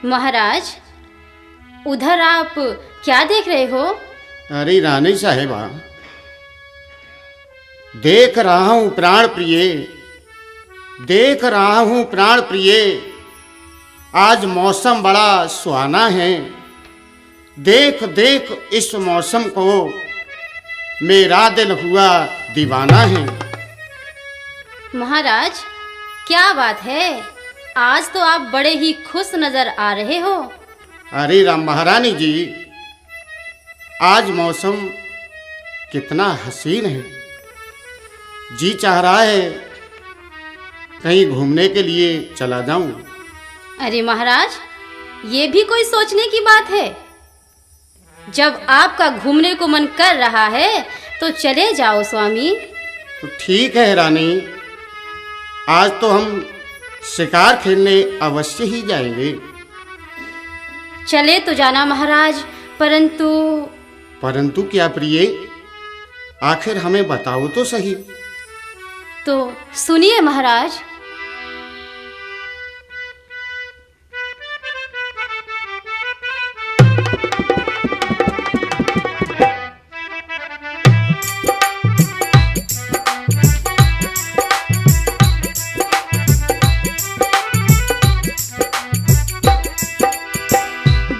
महाराज, उधर आप क्या देख रहे हो? अरे रानी साहिबा, देख रहा हूँ प्राण प्रिय, देख रहा हूँ प्राण प्रिय, आज मौसम बड़ा सुहाना है। देख देख इस मौसम को, मेरा दिल हुआ दीवाना है। महाराज, क्या बात है, आज तो आप बड़े ही खुश नजर आ रहे हो। अरे राम महारानी जी, आज मौसम कितना हसीन है। जी चाह रहा है कहीं घूमने के लिए चला जाऊं। अरे महाराज, ये भी कोई सोचने की बात है। जब आपका घूमने को मन कर रहा है तो चले जाओ स्वामी। तो ठीक है रानी, आज तो हम शिकार खेलने अवश्य ही जाएंगे। चले तो जाना महाराज, परंतु क्या प्रिय, आखिर हमें बताओ तो सही। तो सुनिए महाराज।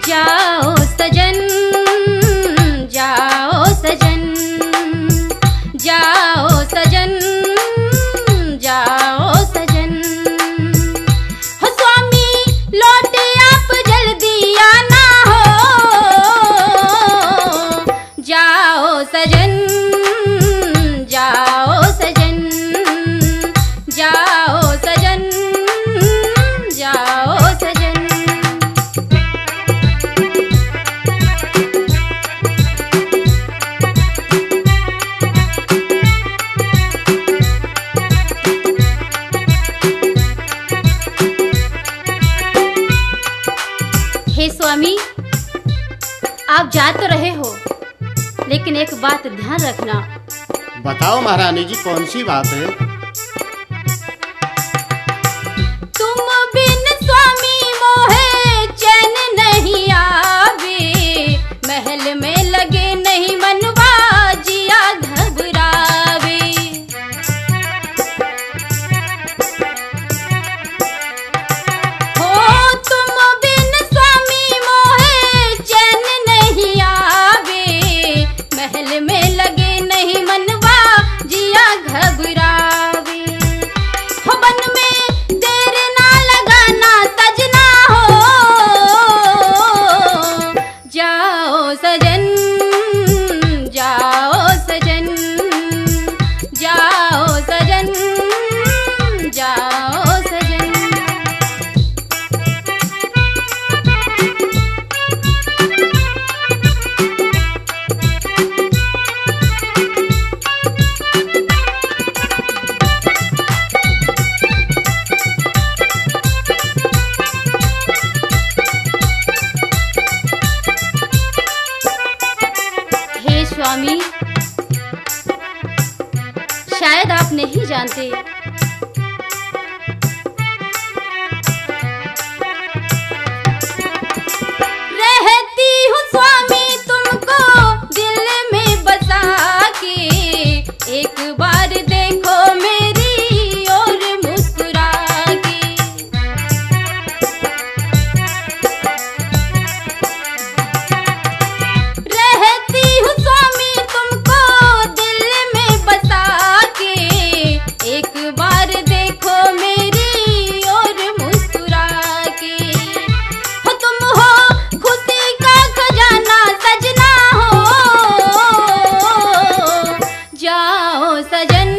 जाओ सजन, जाओ सजन, जाओ सजन, जाओ सजन। हो स्वामी लौट आप जल्दी आना हो। जाओ सजन, जाओ सजन, जाओ सजन, जाओ सजन। हे स्वामी, आप जा तो रहे हो, लेकिन एक बात ध्यान रखना। बताओ महारानी जी, कौन सी बात है? तुम बिन स्वामी मोहे चैन नहीं आवे, महल में लगे नहीं मनवा जिया घबरावे। हो तुम बिन स्वामी मोहे चैन नहीं आवे, महल में लगे नहीं मनवा जिया घबरावे। हो बन में देर ना लगाना सजना हो। जाओ सजन, जाओ सजन, जाओ सजन, जाओ सजन। हे स्वामी, शायद आप नहीं जानते, रहती हूँ स्वामी तुमको दिल में बसा के। एक बार देखो मेरी ओर मुस्कुरा के। रहती हूँ स्वामी तुमको दिल में बसा के। एक बार देखो मेरी ओर मुस्कुरा के। हो तुम हो खुशी का खजाना सजना हो। जाओ सजन,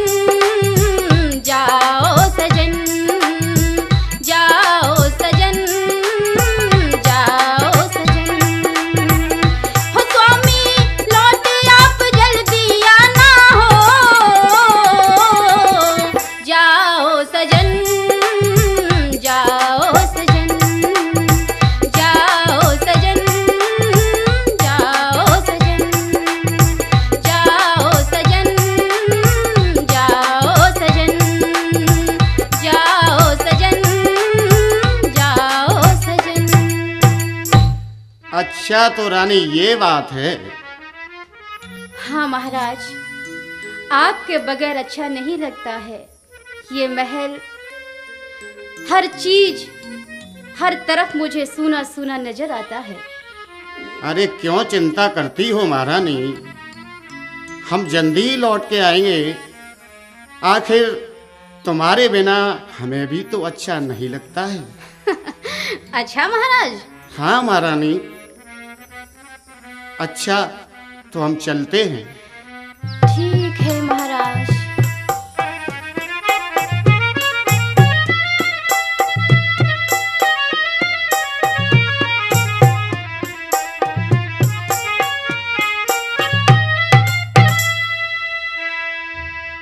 जाओ सजन, जाओ सजन, जाओ सजन। हो स्वामी लौट आप जल्दी आना हो। जाओ सजन, जाओ सजन, जाओ सजन, जाओ सजन, जाओ सजन, जाओ सजन, जाओ सजन, जाओ सजन। अच्छा तो रानी ये बात है। हाँ महाराज, आपके बगैर अच्छा नहीं लगता है। ये महल, हर चीज, हर तरफ मुझे सूना सूना नजर आता है। अरे क्यों चिंता करती हो महारानी, हम जल्दी ही लौट के आएंगे। आखिर तुम्हारे बिना हमें भी तो अच्छा नहीं लगता है। अच्छा महाराज। हाँ महारानी। अच्छा तो हम चलते हैं। ठीक है महाराज।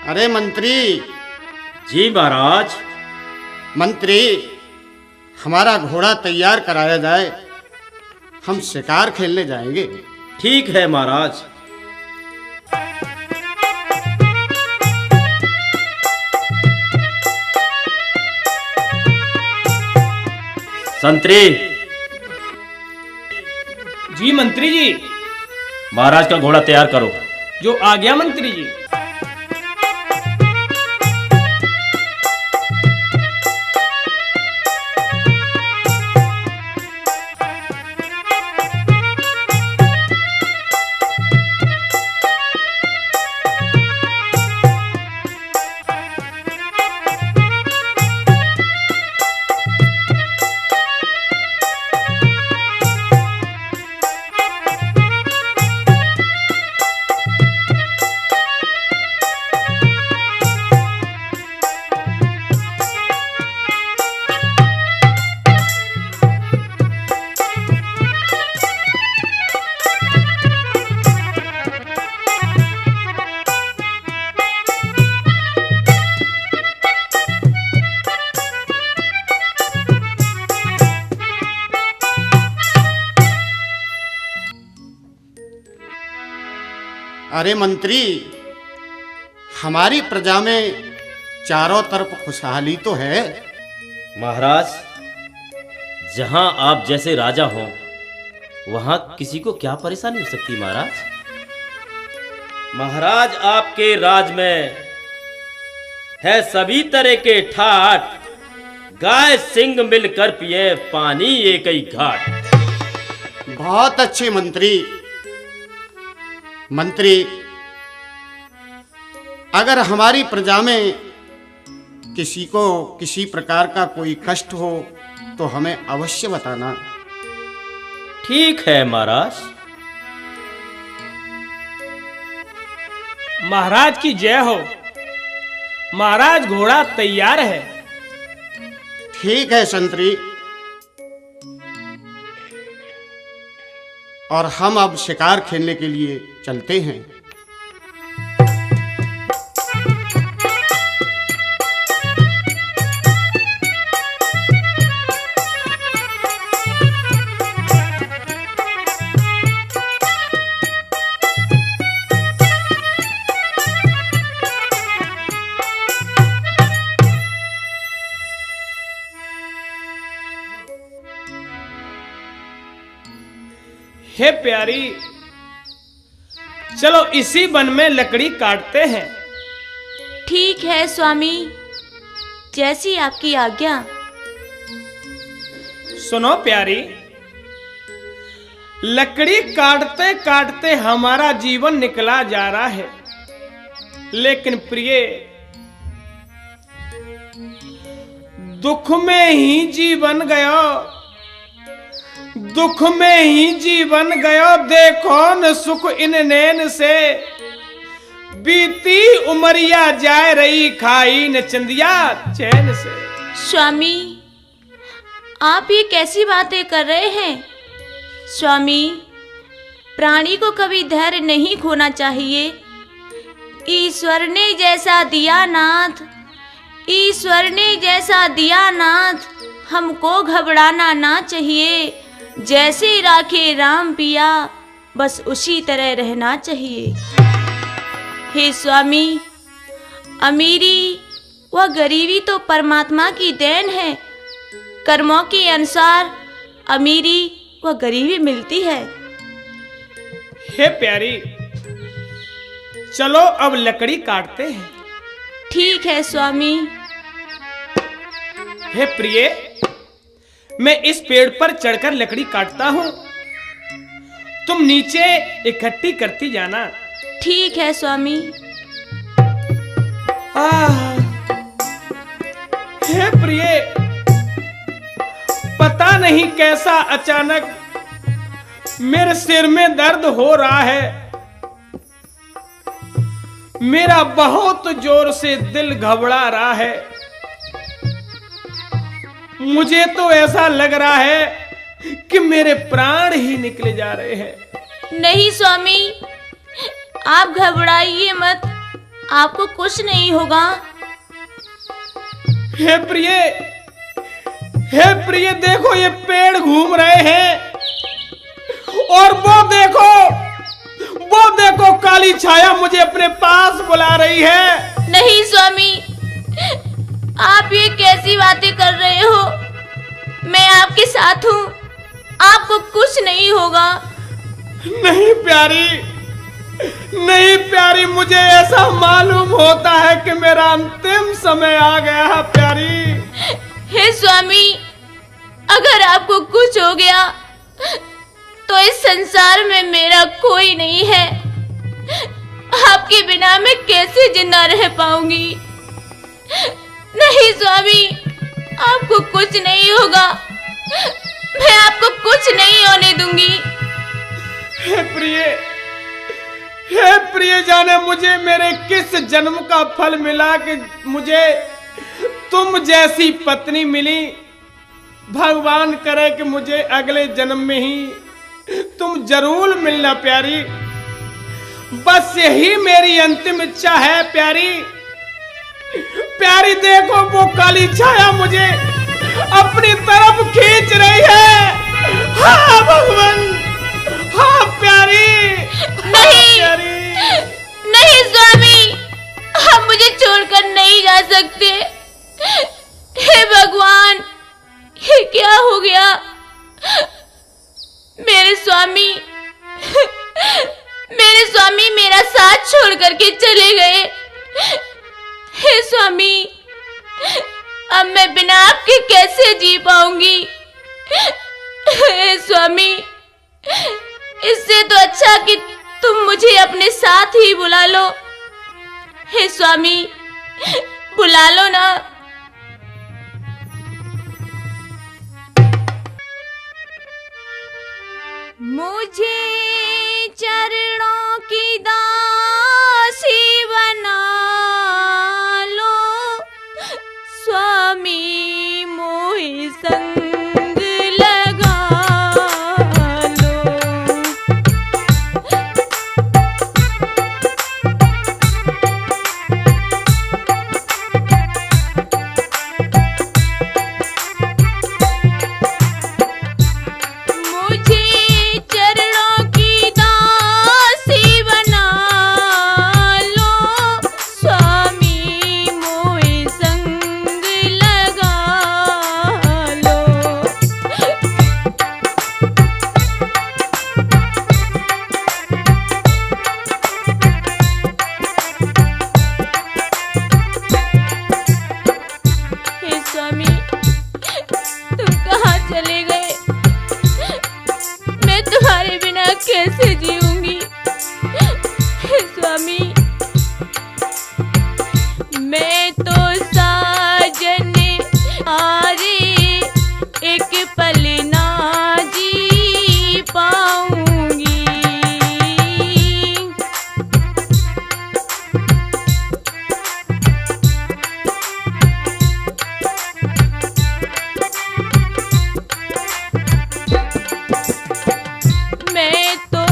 अरे मंत्री। जी महाराज। मंत्री, हमारा घोड़ा तैयार कराया जाए, हम शिकार खेलने जाएंगे। ठीक है महाराज। संतरी। जी मंत्री जी। महाराज का घोड़ा तैयार करो। जो आ गया मंत्री जी। अरे मंत्री, हमारी प्रजा में चारों तरफ खुशहाली तो है। महाराज, जहां आप जैसे राजा हो वहां किसी को क्या परेशानी हो सकती महाराज। महाराज, आपके राज में है सभी तरह के ठाट, गाय सिंह मिलकर पिए पानी एक ही घाट। बहुत अच्छे मंत्री। मंत्री, अगर हमारी प्रजा में किसी को किसी प्रकार का कोई कष्ट हो तो हमें अवश्य बताना। ठीक है महाराज। महाराज की जय हो। महाराज, घोड़ा तैयार है। ठीक है संतरी। और हम अब शिकार खेलने के लिए चलते हैं। हे प्यारी, चलो इसी वन में लकड़ी काटते हैं। ठीक है स्वामी, जैसी आपकी आज्ञा। सुनो प्यारी, लकड़ी काटते काटते हमारा जीवन निकला जा रहा है, लेकिन प्रिय, दुख में ही जीवन गयो, दुख में ही जीवन गयो। देखो न सुख इन नैन से, बीती उमरिया जाए रही खाई न चंदिया चैन से। स्वामी, आप ये कैसी बातें कर रहे हैं? स्वामी, प्राणी को कभी धैर्य नहीं खोना चाहिए। ईश्वर ने जैसा दिया नाथ, ईश्वर ने जैसा दिया नाथ, हमको घबराना ना चाहिए। जैसे राखे राम पिया, बस उसी तरह रहना चाहिए। हे स्वामी, अमीरी व गरीबी तो परमात्मा की देन है। कर्मों के अनुसार अमीरी वह गरीबी मिलती है। हे प्यारी, चलो अब लकड़ी काटते हैं। ठीक है स्वामी। हे प्रिय, मैं इस पेड़ पर चढ़कर लकड़ी काटता हूं, तुम नीचे इकट्ठी करती जाना। ठीक है स्वामी। हे प्रिय, पता नहीं कैसा अचानक मेरे सिर में दर्द हो रहा है। मेरा बहुत जोर से दिल घबरा रहा है। मुझे तो ऐसा लग रहा है कि मेरे प्राण ही निकले जा रहे हैं। नहीं स्वामी, आप घबराइए मत, आपको कुछ नहीं होगा। हे प्रिय, देखो ये पेड़ घूम रहे हैं, और वो देखो काली छाया मुझे अपने पास बुला रही है। नहीं स्वामी, आप ये कैसी बातें कर रहे हो? मैं आपके साथ हूँ, आपको कुछ नहीं होगा। नहीं प्यारी, मुझे ऐसा मालूम होता है कि मेरा अंतिम समय आ गया है प्यारी। हे स्वामी, अगर आपको कुछ हो गया तो इस संसार में मेरा कोई नहीं है। आपके बिना मैं कैसे जिंदा रह पाऊंगी? नहीं स्वामी, आपको कुछ नहीं होगा, मैं आपको कुछ नहीं होने दूंगी। हे प्रिय, जाने मुझे मेरे किस जन्म का फल मिला कि मुझे तुम जैसी पत्नी मिली। भगवान करे कि मुझे अगले जन्म में ही तुम जरूर मिलना प्यारी। बस यही मेरी अंतिम इच्छा है प्यारी। देखो वो काली छाया मुझे अपनी तरफ खींच रही है। हाँ भगवान, हाँ प्यारी। नहीं स्वामी, आप मुझे छोड़कर नहीं जा सकते। हे भगवान, ये क्या हो गया? मेरे स्वामी मेरा साथ छोड़ करके चले गए। हे स्वामी, अब मैं बिना आपके कैसे जी पाऊंगी? हे स्वामी, इससे तो अच्छा कि तुम मुझे अपने साथ ही बुला लो। हे स्वामी, बुला लो ना। मुझे चरणों की दासी बना लो, स्वामी मोहि संग लगा लो। कैसे जीऊंगी? स्वामी, मैं तो साजन आरे एक पल ना जी पाऊंगी। मैं तो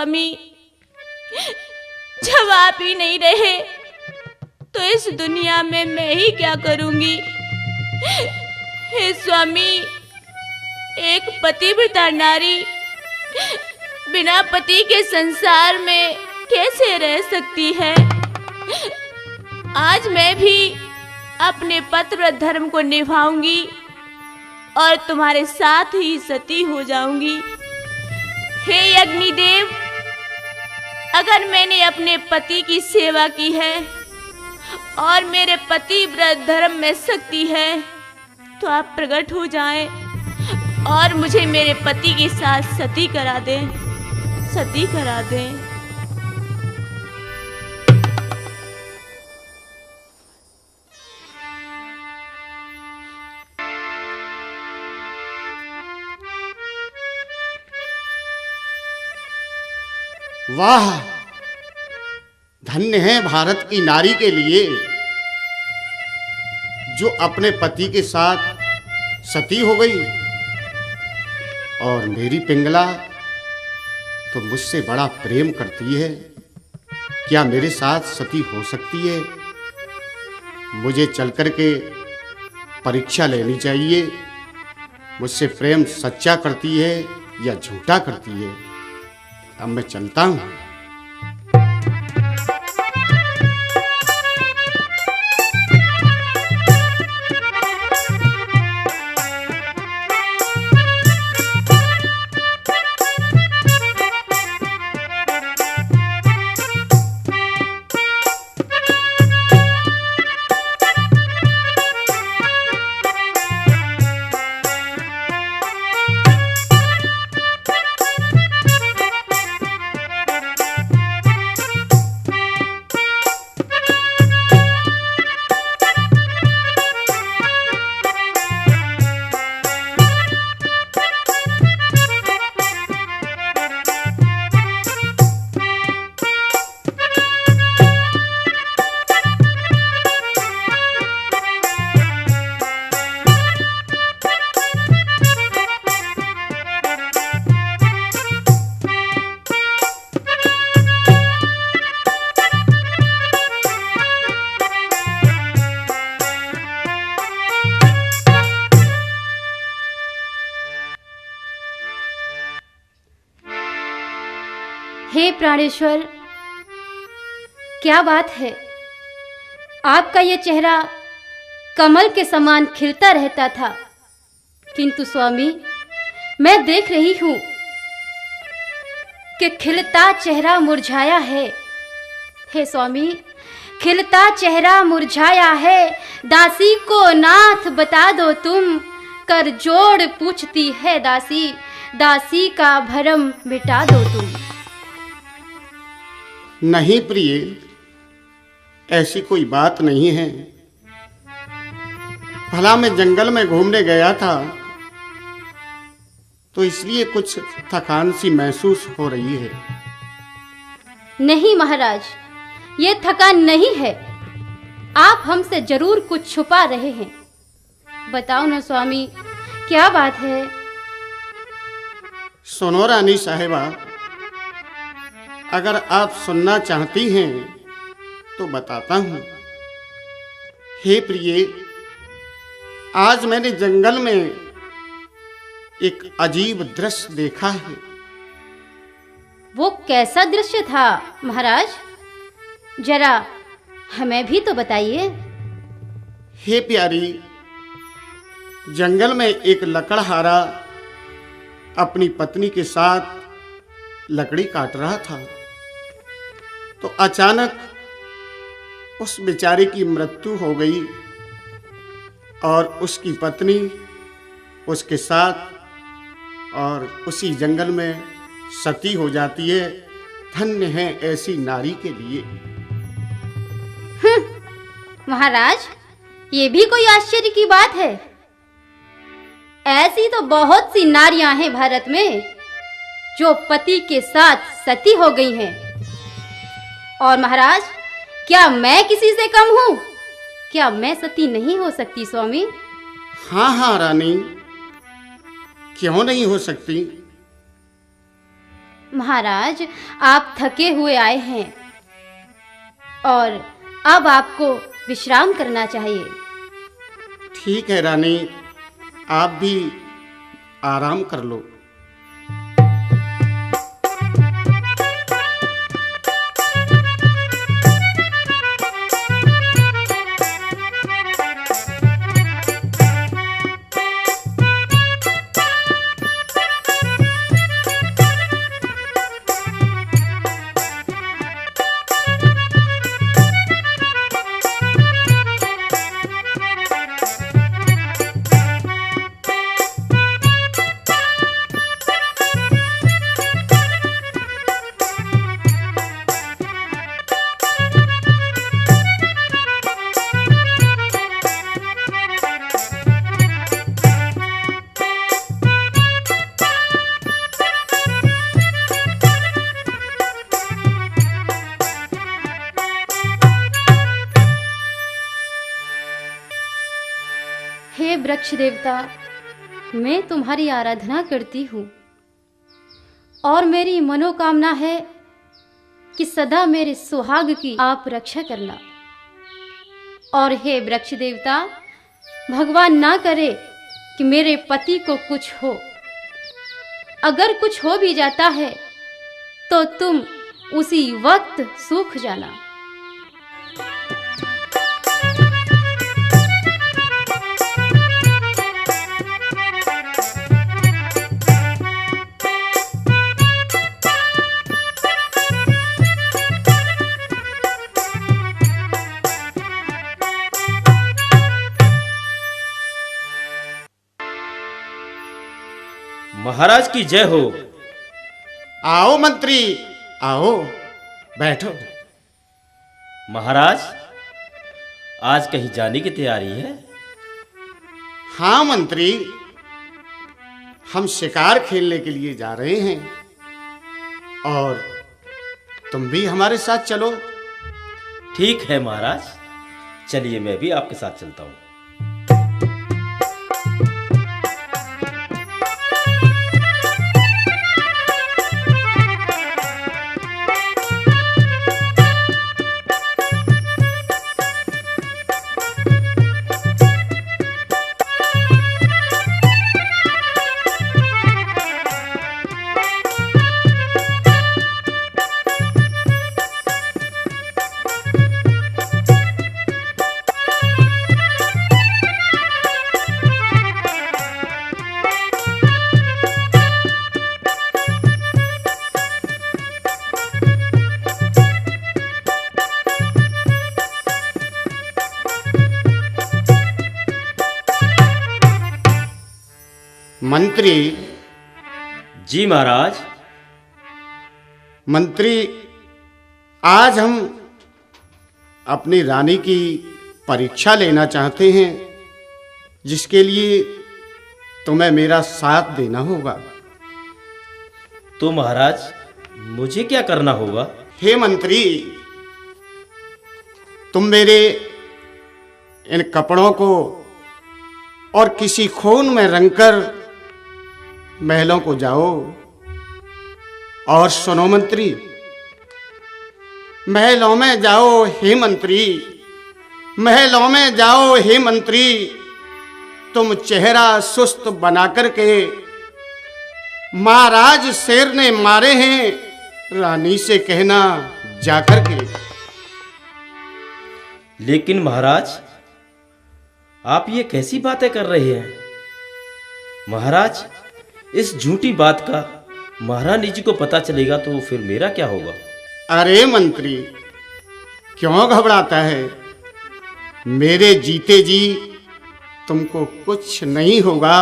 स्वामी, जब आप ही नहीं रहे तो इस दुनिया में मैं ही क्या करूंगी। हे स्वामी, एक पतिव्रता नारी बिना पति के संसार में कैसे रह सकती है। आज मैं भी अपने पतिव्रत धर्म को निभाऊंगी और तुम्हारे साथ ही सती हो जाऊंगी। हे अग्निदेव, अगर मैंने अपने पति की सेवा की है और मेरे पतिव्रत धर्म में शक्ति है तो आप प्रकट हो जाएं और मुझे मेरे पति के साथ सती करा दें, सती करा दें। वाह, धन्य है भारत की नारी के लिए जो अपने पति के साथ सती हो गई। और मेरी पिंगला तो मुझसे बड़ा प्रेम करती है, क्या मेरे साथ सती हो सकती है? मुझे चल कर के परीक्षा लेनी चाहिए, मुझसे प्रेम सच्चा करती है या झूठा करती है। अब मैं चलता हूँ। हे प्राणेश्वर, क्या बात है, आपका यह चेहरा कमल के समान खिलता रहता था, किंतु स्वामी मैं देख रही हूं कि खिलता चेहरा मुरझाया है। हे स्वामी, खिलता चेहरा मुरझाया है, दासी को नाथ बता दो तुम, कर जोड़ पूछती है दासी, दासी का भरम मिटा दो तुम। नहीं प्रिय, ऐसी कोई बात नहीं है। भला मैं जंगल में घूमने गया था तो इसलिए कुछ थकान सी महसूस हो रही है। नहीं महाराज, ये थकान नहीं है, आप हमसे जरूर कुछ छुपा रहे हैं। बताओ ना स्वामी, क्या बात है? सुनो रानी साहिबा, अगर आप सुनना चाहती हैं तो बताता हूं। हे प्रिय, आज मैंने जंगल में एक अजीब दृश्य देखा है। वो कैसा दृश्य था महाराज? जरा हमें भी तो बताइए। हे प्यारी, जंगल में एक लकड़हारा अपनी पत्नी के साथ लकड़ी काट रहा था तो अचानक उस बेचारे की मृत्यु हो गई और उसकी पत्नी उसके साथ और उसी जंगल में सती हो जाती है। धन्य है ऐसी नारी के लिए। महाराज, ये भी कोई आश्चर्य की बात है? ऐसी तो बहुत सी नारियां हैं भारत में जो पति के साथ सती हो गई हैं। और महाराज, क्या मैं किसी से कम हूं? क्या मैं सती नहीं हो सकती स्वामी? हाँ हाँ रानी, क्यों नहीं हो सकती। महाराज, आप थके हुए आए हैं और अब आपको विश्राम करना चाहिए। ठीक है रानी, आप भी आराम कर लो। हे वृक्ष देवता, मैं तुम्हारी आराधना करती हूँ और मेरी मनोकामना है कि सदा मेरे सुहाग की आप रक्षा करना। और हे वृक्ष देवता, भगवान ना करे कि मेरे पति को कुछ हो। अगर कुछ हो भी जाता है तो तुम उसी वक्त सूख जाना। महाराज की जय हो। आओ मंत्री, आओ, बैठो। महाराज, आज कहीं जाने की तैयारी है? हाँ मंत्री, हम शिकार खेलने के लिए जा रहे हैं और तुम भी हमारे साथ चलो। ठीक है महाराज, चलिए मैं भी आपके साथ चलता हूँ। मंत्री जी महाराज। मंत्री, आज हम अपनी रानी की परीक्षा लेना चाहते हैं, जिसके लिए तुम्हें मेरा साथ देना होगा। तो महाराज, मुझे क्या करना होगा? हे मंत्री, तुम मेरे इन कपड़ों को और किसी खून में रंगकर महलों को जाओ और सुनो मंत्री, महलों में जाओ हे मंत्री, महलों में जाओ हे मंत्री। तुम चेहरा सुस्त बना करके महाराज शेर ने मारे हैं, रानी से कहना जाकर के। लेकिन महाराज, आप ये कैसी बातें कर रहे हैं? महाराज, इस झूठी बात का महारानी जी को पता चलेगा तो फिर मेरा क्या होगा? अरे मंत्री, क्यों घबराता है? मेरे जीते जी तुमको कुछ नहीं होगा।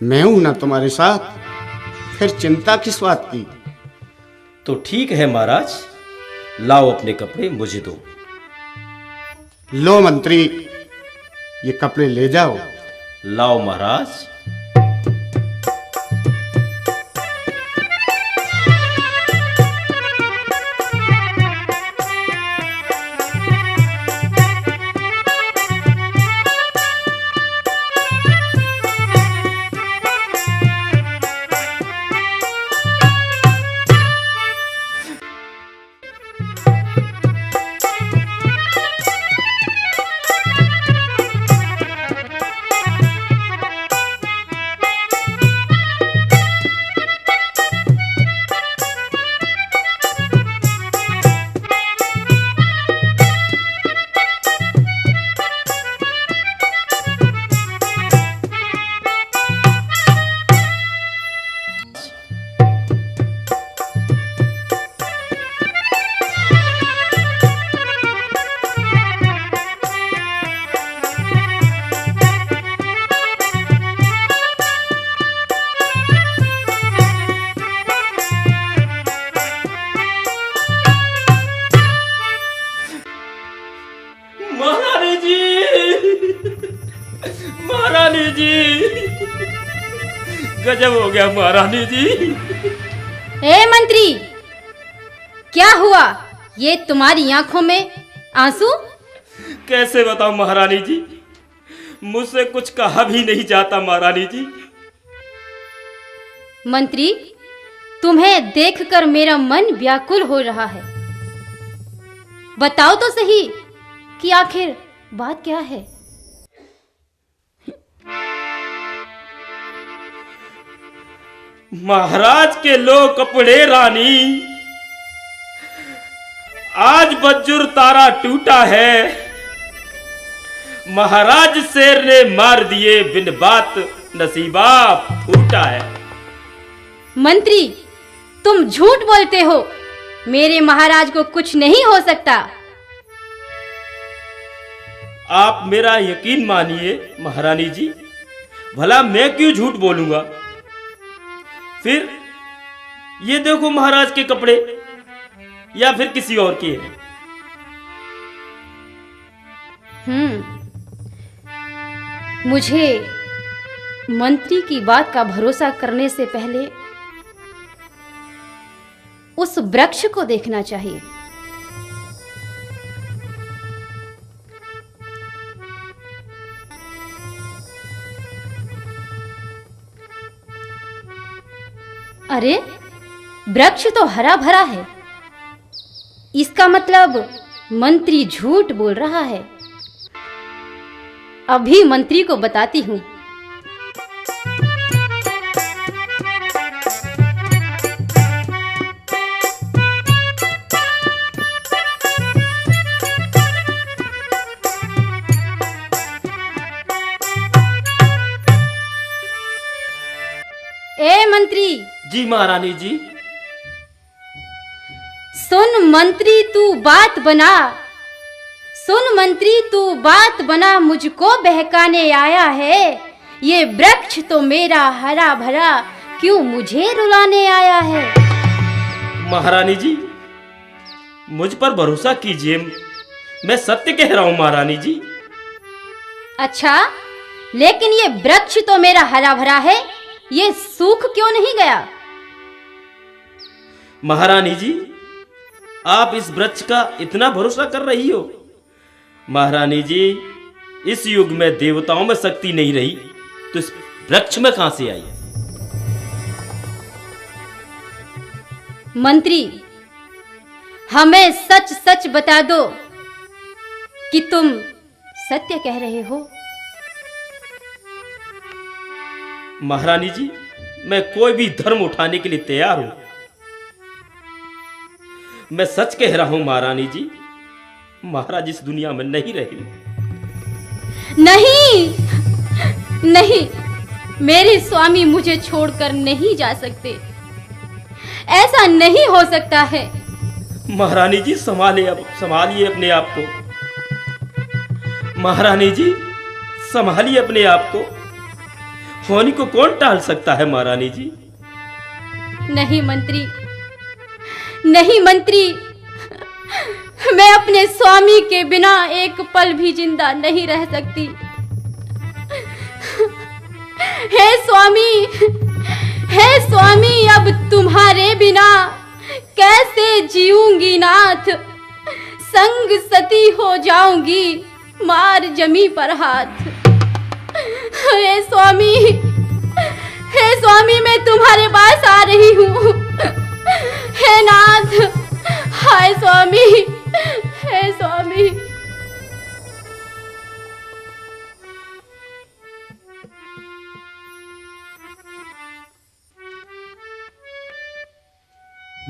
मैं हूं ना तुम्हारे साथ, फिर चिंता किस बात की? तो ठीक है महाराज, लाओ अपने कपड़े मुझे दो। लो मंत्री, ये कपड़े ले जाओ। लाओ महाराज। जी, गजब हो गया महारानी जी। ए मंत्री, क्या हुआ? ये तुम्हारी आंखों में आंसू? कैसे बताऊं महारानी जी, मुझसे कुछ कहा भी नहीं जाता महारानी जी। मंत्री, तुम्हें देखकर मेरा मन व्याकुल हो रहा है। बताओ तो सही कि आखिर बात क्या है? महाराज के लो कपड़े रानी, आज बज्जुर तारा टूटा है। महाराज शेर ने मार दिए, बिन बात नसीबा फूटा है। मंत्री, तुम झूठ बोलते हो। मेरे महाराज को कुछ नहीं हो सकता। आप मेरा यकीन मानिए महारानी जी, भला मैं क्यों झूठ बोलूंगा। फिर ये देखो महाराज के कपड़े, या फिर किसी और के हैं। मुझे मंत्री की बात का भरोसा करने से पहले उस वृक्ष को देखना चाहिए। अरे, वृक्ष तो हरा भरा है। इसका मतलब मंत्री झूठ बोल रहा है। अभी मंत्री को बताती हूं। ए मंत्री! जी महारानी जी। सुन मंत्री, तू बात बना। सुन मंत्री, तू बात बना, मुझको बहकाने आया है। ये वृक्ष तो मेरा हरा भरा, क्यों मुझे रुलाने आया है? महारानी जी, मुझ पर भरोसा कीजिए, मैं सत्य कह रहा हूं महारानी जी। अच्छा, लेकिन ये वृक्ष तो मेरा हरा भरा है, ये सूख क्यों नहीं गया? महारानी जी, आप इस वृक्ष का इतना भरोसा कर रही हो? महारानी जी, इस युग में देवताओं में शक्ति नहीं रही तो इस वृक्ष में कहां से आई? मंत्री, हमें सच सच बता दो कि तुम सत्य कह रहे हो। महारानी जी, मैं कोई भी धर्म उठाने के लिए तैयार हूं। मैं सच कह रहा हूं महारानी जी, महाराज इस दुनिया में नहीं रहे। नहीं, नहीं, मेरे स्वामी मुझे छोड़कर नहीं जा सकते। ऐसा नहीं हो सकता है। महारानी जी, संभालिए अपने आप को। महारानी जी, संभालिए अपने आप को। होनी को कौन टाल सकता है महारानी जी? नहीं मंत्री, नहीं मंत्री, मैं अपने स्वामी के बिना एक पल भी जिंदा नहीं रह सकती। हे स्वामी, हे स्वामी, अब तुम्हारे बिना कैसे जीऊंगी नाथ। संग सती हो जाऊंगी, मार जमी पर हाथ। हे स्वामी, हे स्वामी, मैं तुम्हारे पास आ रही हूँ। हे नाथ, हाय स्वामी, हे स्वामी।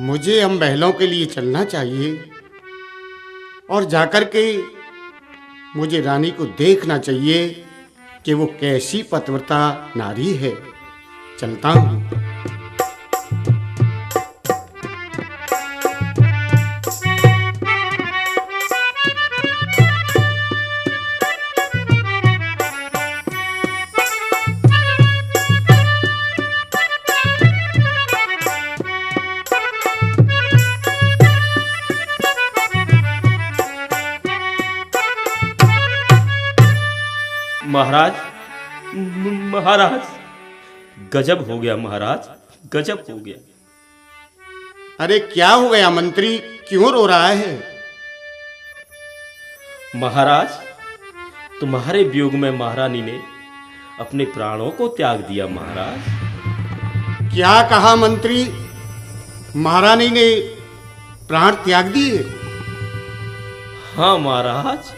मुझे हम महलों के लिए चलना चाहिए और जाकर के मुझे रानी को देखना चाहिए कि वो कैसी पतिव्रता नारी है। चलता हूँ। महाराज, महाराज, गजब हो गया महाराज, गजब हो गया। अरे क्या हो गया मंत्री, क्यों रो रहा है? महाराज, तुम्हारे वियोग में महारानी ने अपने प्राणों को त्याग दिया महाराज। क्या कहा मंत्री? महारानी ने प्राण त्याग दिए? हाँ महाराज।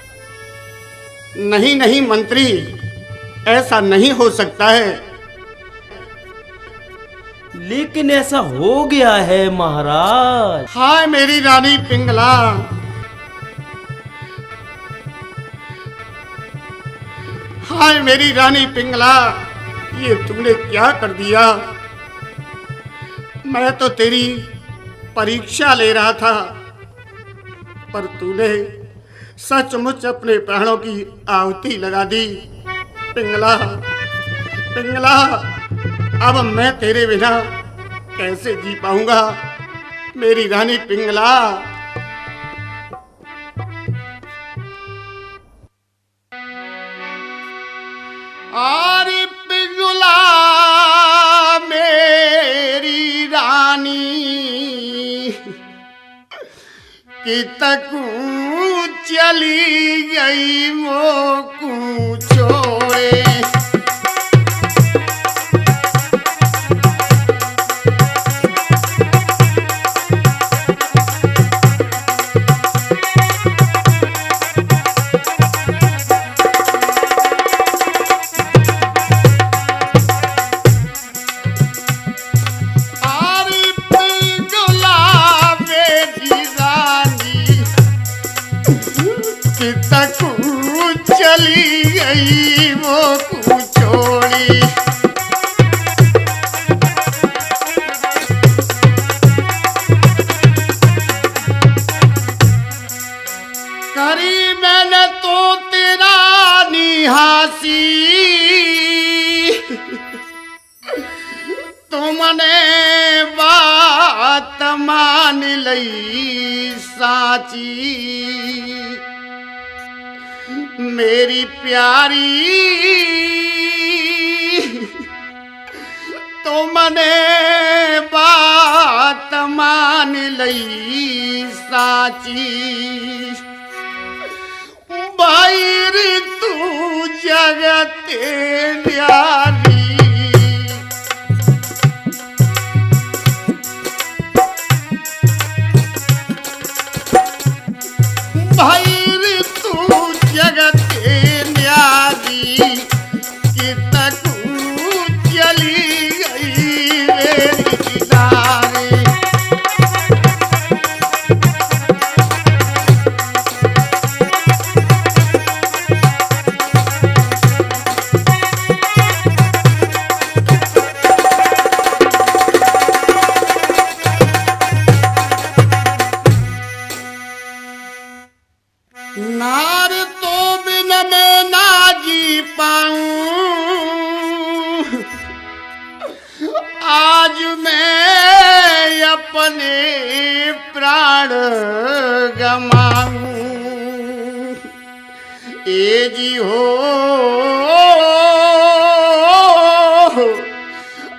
नहीं नहीं मंत्री, ऐसा नहीं हो सकता है। लेकिन ऐसा हो गया है महाराज। हाय मेरी रानी पिंगला, हाय मेरी रानी पिंगला, ये तुमने क्या कर दिया? मैं तो तेरी परीक्षा ले रहा था, पर तूने सचमुच अपने प्राणों की आहुति लगा दी। पिंगला, पिंगला, अब मैं तेरे बिना कैसे जी पाऊंगा मेरी रानी पिंगला। आरी पिंगला मेरी रानी कि तकू चली गई मोकू छोड़े। चली गई वो छोड़ी। करी मैंने तो तेरा निहासी, तुमने बात मान लई साची। मेरी प्यारी तुमने बात मान लई साची। बाहर तू जगते न्यारी, बाहर तू जगते न्यारी कि तकू चली गई मेरी किनारे। नार तो बिन मैं ना जी पाऊं, आज मैं अपने प्राण गमाऊं। ए जी हो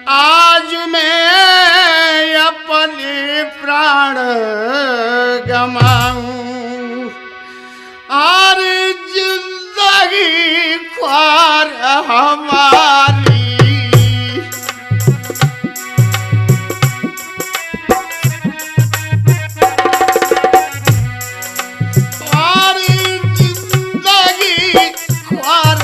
आज मैं अपने प्राण गमाऊं। और जिंदगी ख्वार हमारी और जिंदगी ख्वार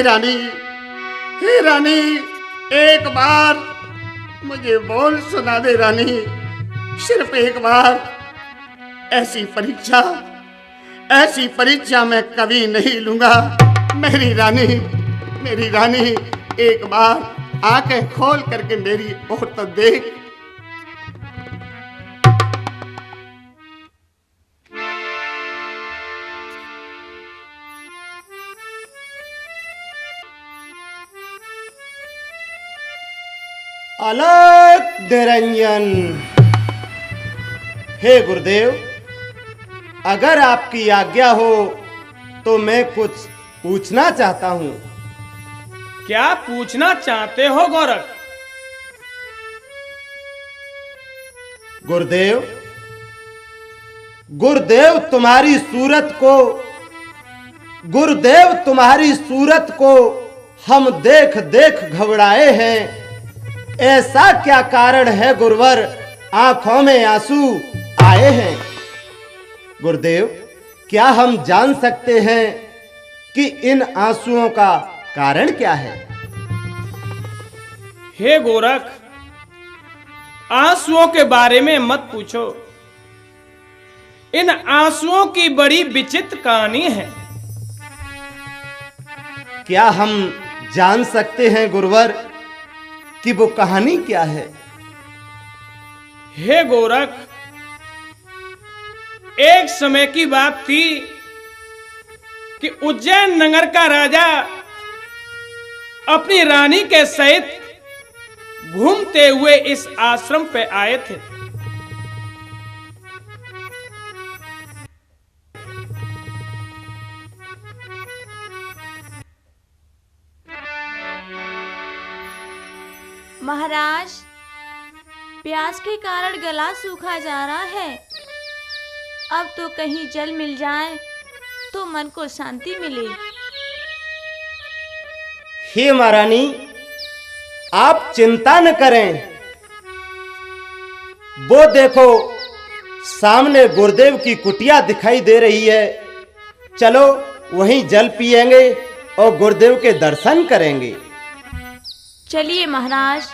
हे रानी, एक बार मुझे बोल सुना दे रानी, सिर्फ एक बार। ऐसी परीक्षा मैं कभी नहीं लूंगा। मेरी रानी, एक बार आंखें खोल करके मेरी ओर तो देख। अलग निरंजन। हे गुरुदेव, अगर आपकी आज्ञा हो तो मैं कुछ पूछना चाहता हूं। क्या पूछना चाहते हो गोरख? गुरुदेव तुम्हारी सूरत को हम देख देख घबराए हैं। ऐसा क्या कारण है गुरुवर, आंखों में आंसू आए हैं? गुरुदेव, क्या हम जान सकते हैं कि इन आंसुओं का कारण क्या है? हे गोरख, आंसुओं के बारे में मत पूछो। इन आंसुओं की बड़ी विचित्र कहानी है। क्या हम जान सकते हैं गुरुवर कि वो कहानी क्या है? हे गोरख, एक समय की बात थी कि उज्जैन नगर का राजा अपनी रानी के सहित घूमते हुए इस आश्रम पे आए थे। महाराज, प्यास के कारण गला सूखा जा रहा है। अब तो कहीं जल मिल जाए तो मन को शांति मिले। हे महारानी, आप चिंता न करें। वो देखो, सामने गुरुदेव की कुटिया दिखाई दे रही है। चलो वहीं जल पिएंगे और गुरुदेव के दर्शन करेंगे। चलिए महाराज।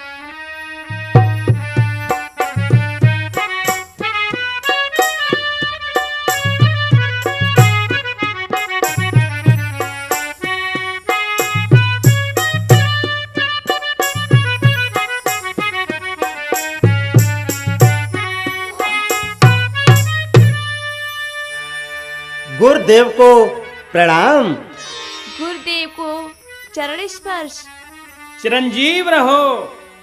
गुरुदेव को प्रणाम। गुरुदेव को चरण स्पर्श। चिरंजीव रहो।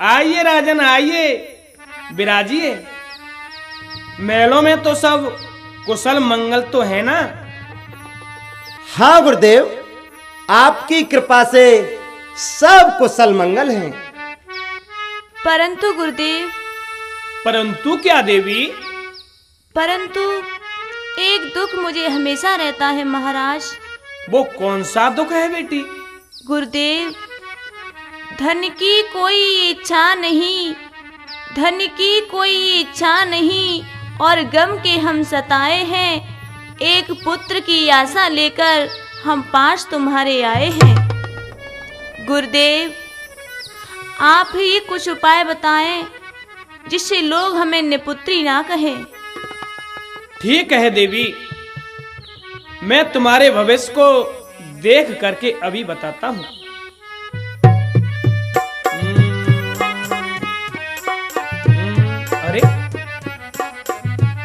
आइए राजन, आइए, विराजिए। महलों में तो सब कुशल मंगल तो है ना? हाँ गुरुदेव, आपकी कृपा से सब कुशल मंगल हैं। परंतु गुरुदेव। परंतु क्या देवी? परंतु एक दुख मुझे हमेशा रहता है महाराज। वो कौन सा दुख है बेटी? गुरुदेव, धन की कोई इच्छा नहीं, धन की कोई इच्छा नहीं और गम के हम सताए हैं। एक पुत्र की आशा लेकर हम पास तुम्हारे आए हैं। गुरुदेव, आप ही कुछ उपाय बताएं जिससे लोग हमें निपुत्री ना कहें। ठीक है देवी, मैं तुम्हारे भविष्य को देख करके अभी बताता हूं।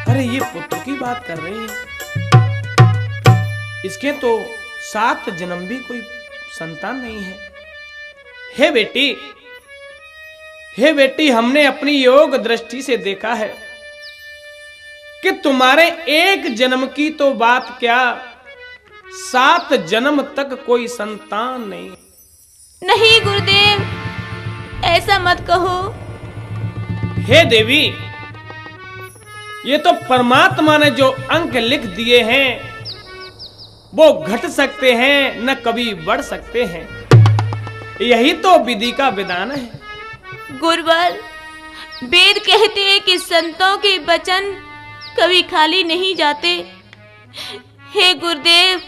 अरे ये पुत्र की बात कर रहे हैं। इसके तो 7 जन्म भी कोई संतान नहीं है। हे बेटी, हमने अपनी योग दृष्टि से देखा है कि तुम्हारे एक जन्म की तो बात क्या, 7 जन्म तक कोई संतान नहीं। नहीं गुरुदेव, ऐसा मत कहो। हे देवी, ये तो परमात्मा ने जो अंक लिख दिए हैं वो घट सकते हैं, न कभी बढ़ सकते हैं। यही तो विधि का विधान है। गुरुवर, वेद कहते हैं कि संतों के वचन कभी खाली नहीं जाते। हे गुरुदेव,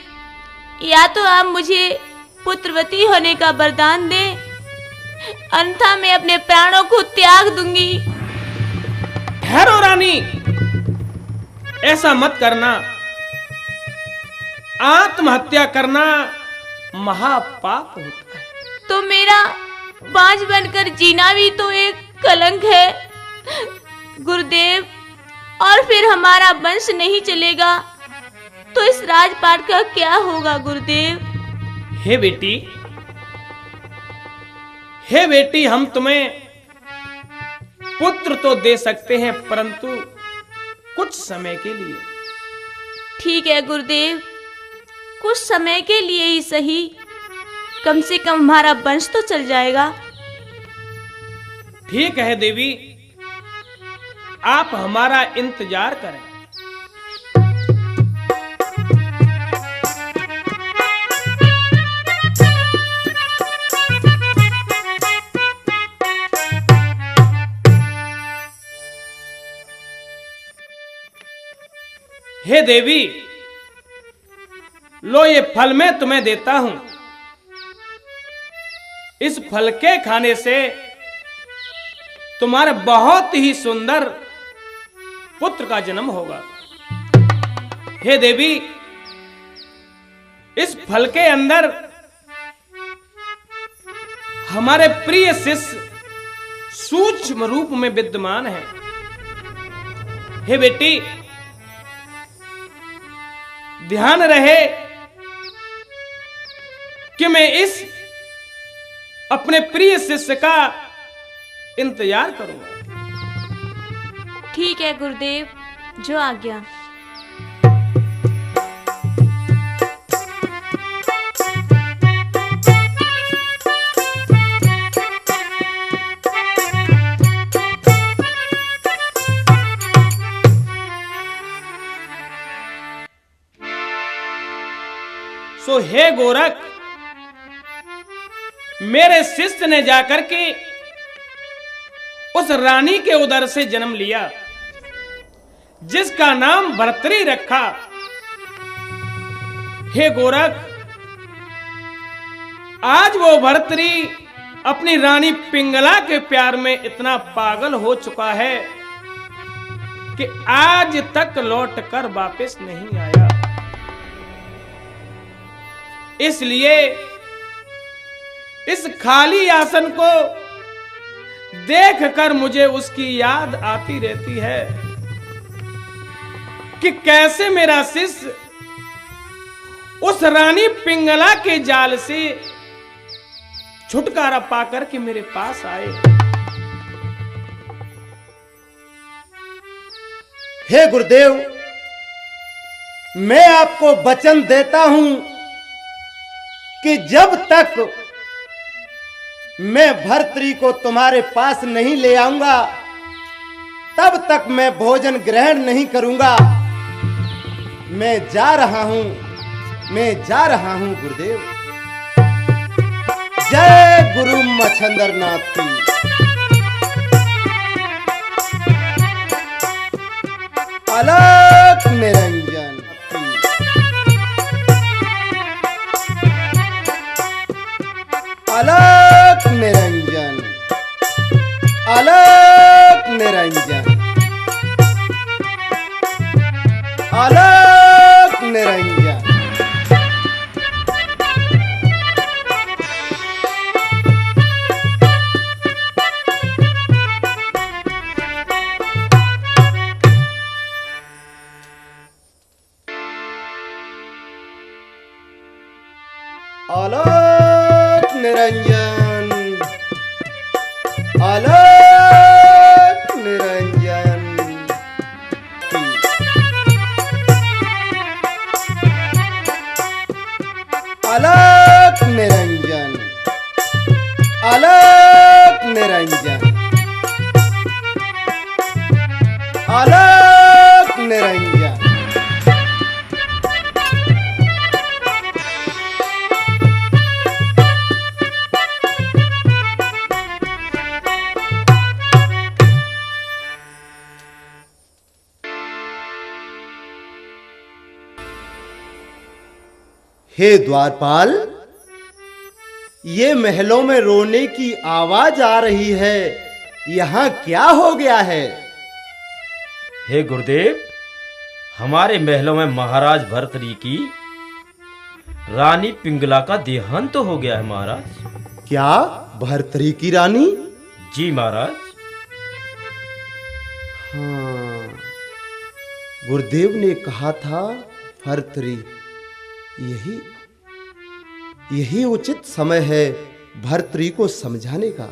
या तो आप मुझे पुत्रवती होने का वरदान दे, अन्यथा मैं अपने प्राणों को त्याग दूंगी। ठहरो रानी, ऐसा मत करना। आत्महत्या करना महापाप होता है। तो मेरा बाज बनकर जीना भी तो एक कलंक है गुरुदेव। और फिर हमारा वंश नहीं चलेगा तो इस राजपाट का क्या होगा गुरुदेव? हे बेटी, हम तुम्हें पुत्र तो दे सकते हैं, परंतु कुछ समय के लिए। ठीक है गुरुदेव, कुछ समय के लिए ही सही, कम से कम हमारा वंश तो चल जाएगा। ठीक है देवी, आप हमारा इंतजार करें। हे देवी, लो ये फल मैं तुम्हें देता हूं। इस फल के खाने से तुम्हारे बहुत ही सुंदर पुत्र का जन्म होगा। हे देवी, इस फल के अंदर हमारे प्रिय शिष्य सूक्ष्म रूप में विद्यमान है। हे बेटी, ध्यान रहे कि मैं इस अपने प्रिय शिष्य का इंतजार करूंगा। ठीक है गुरुदेव, जो आज्ञा। सो हे गोरख, मेरे शिष्य ने जाकर के उस रानी के उदर से जन्म लिया जिसका नाम भर्तरी रखा। हे गोरख, आज वो भर्तरी अपनी रानी पिंगला के प्यार में इतना पागल हो चुका है कि आज तक लौट कर वापस नहीं आया। इसलिए इस खाली आसन को देखकर मुझे उसकी याद आती रहती है कि कैसे मेरा शिष्य उस रानी पिंगला के जाल से छुटकारा पाकर के मेरे पास आए। हे गुरुदेव, मैं आपको वचन देता हूं कि जब तक मैं भर्तरी को तुम्हारे पास नहीं ले आऊंगा तब तक मैं भोजन ग्रहण नहीं करूंगा। मैं जा रहा हूं गुरुदेव। जय गुरु मच्छंदरनाथ की। अलख निरंजन की। अलख निरंजन, अलख निरंजन, अलख निरंजन। अलख निरंजन, अलख निरंजन की। अलख निरंजन, अलख निरंजन, अलख निरंजन। हे द्वारपाल, ये महलों में रोने की आवाज आ रही है, यहाँ क्या हो गया है? हे गुरुदेव, हमारे महलों में महाराज भर्तरी की रानी पिंगला का देहांत हो गया है महाराज। क्या भर्तरी की रानी? जी महाराज। हाँ, गुरुदेव ने कहा था भर्तरी, यही उचित समय है भर्तरी को समझाने का।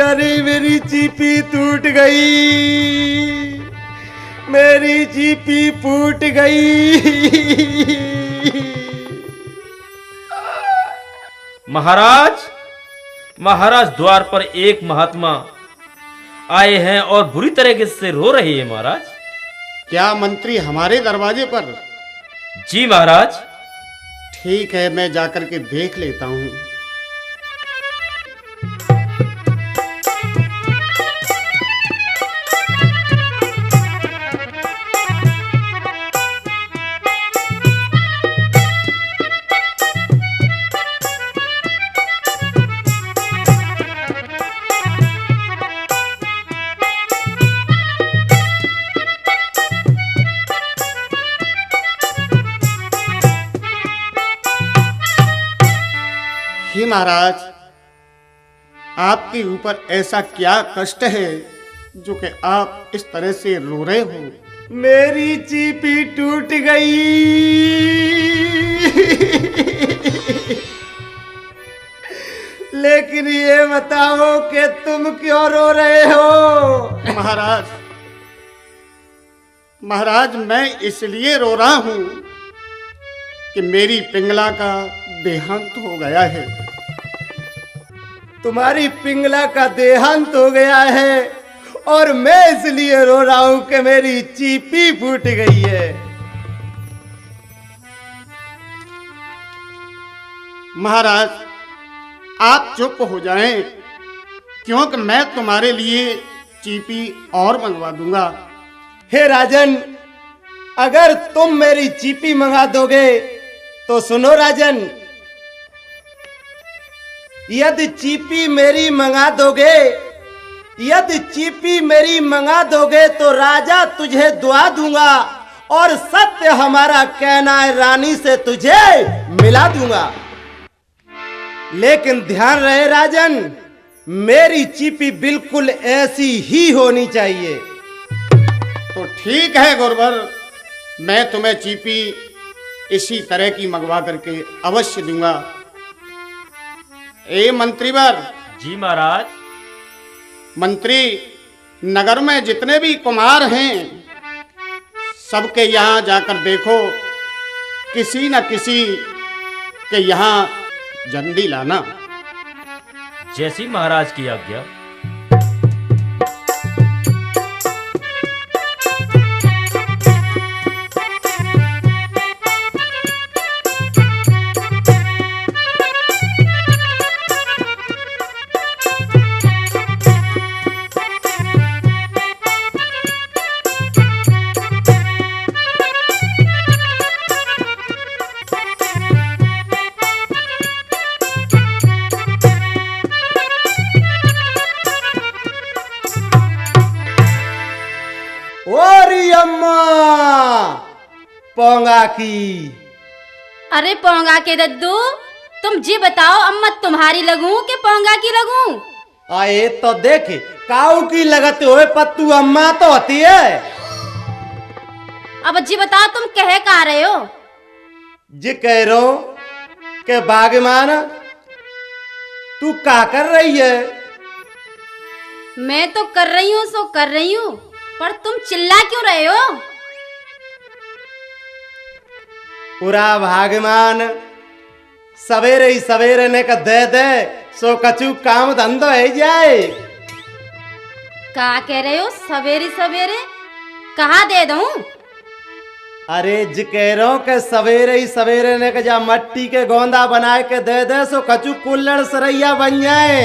अरे मेरी चीपी टूट गई, मेरी चीपी फूट गई। महाराज, महाराज द्वार पर एक महात्मा आए हैं और बुरी तरीके से रो रहे हैं महाराज। क्या मंत्री हमारे दरवाजे पर? जी महाराज। ठीक है, मैं जाकर के देख लेता हूँ। हे महाराज, आपके ऊपर ऐसा क्या कष्ट है जो कि आप इस तरह से रो रहे हो? मेरी चीपी टूट गई। लेकिन ये बताओ कि तुम क्यों रो रहे हो? महाराज मैं इसलिए रो रहा हूं कि मेरी पिंगला का देहांत हो गया है। तुम्हारी पिंगला का देहांत हो गया है और मैं इसलिए रो रहा हूं कि मेरी चीपी फूट गई है। महाराज आप चुप हो जाएं, क्योंकि मैं तुम्हारे लिए चीपी और मंगवा दूंगा। हे राजन, अगर तुम मेरी चीपी मंगा दोगे तो सुनो राजन, यदि चीपी मेरी मंगा दोगे, यदि चीपी मेरी मंगा दोगे तो राजा तुझे दुआ दूंगा और सत्य हमारा कहना है रानी से तुझे मिला दूंगा। लेकिन ध्यान रहे राजन, मेरी चीपी बिल्कुल ऐसी ही होनी चाहिए। तो ठीक है गुरुवर, मैं तुम्हें चीपी इसी तरह की मंगवा करके अवश्य दूंगा। ए मंत्रीवर। जी महाराज। मंत्री, नगर में जितने भी कुमार हैं सबके यहाँ जाकर देखो, किसी न किसी के यहाँ जंदी लाना। जैसी महाराज की आज्ञा। पोंगा की। अरे पोंगा के दद्दू, तुम जी बताओ, अम्मा तुम्हारी लगूं कि पोंगा की लगूं? आए तो देख, काऊ की लगते हुए पत्तू अम्मा तो होती है। अब जी बताओ, तुम कह का रहे हो? जी कह रहा हूं कि बागमान तू क्या कर रही है? मैं तो कर रही हूँ सो कर रही हूँ, पर तुम चिल्ला क्यों रहे हो? पूरा भागमान सवेरे ही सवेरे ने का दे सो कछु काम धंधो है जाए। क्या कह रहे हो? सवेरे सवेरे कहाँ दे दूं? अरे जी कह रहा हूं कि सवेरे ही सवेरे ने का जा मट्टी के गोंदा बना के दे सो कछु कुल्लड़ सरैया बन जाए।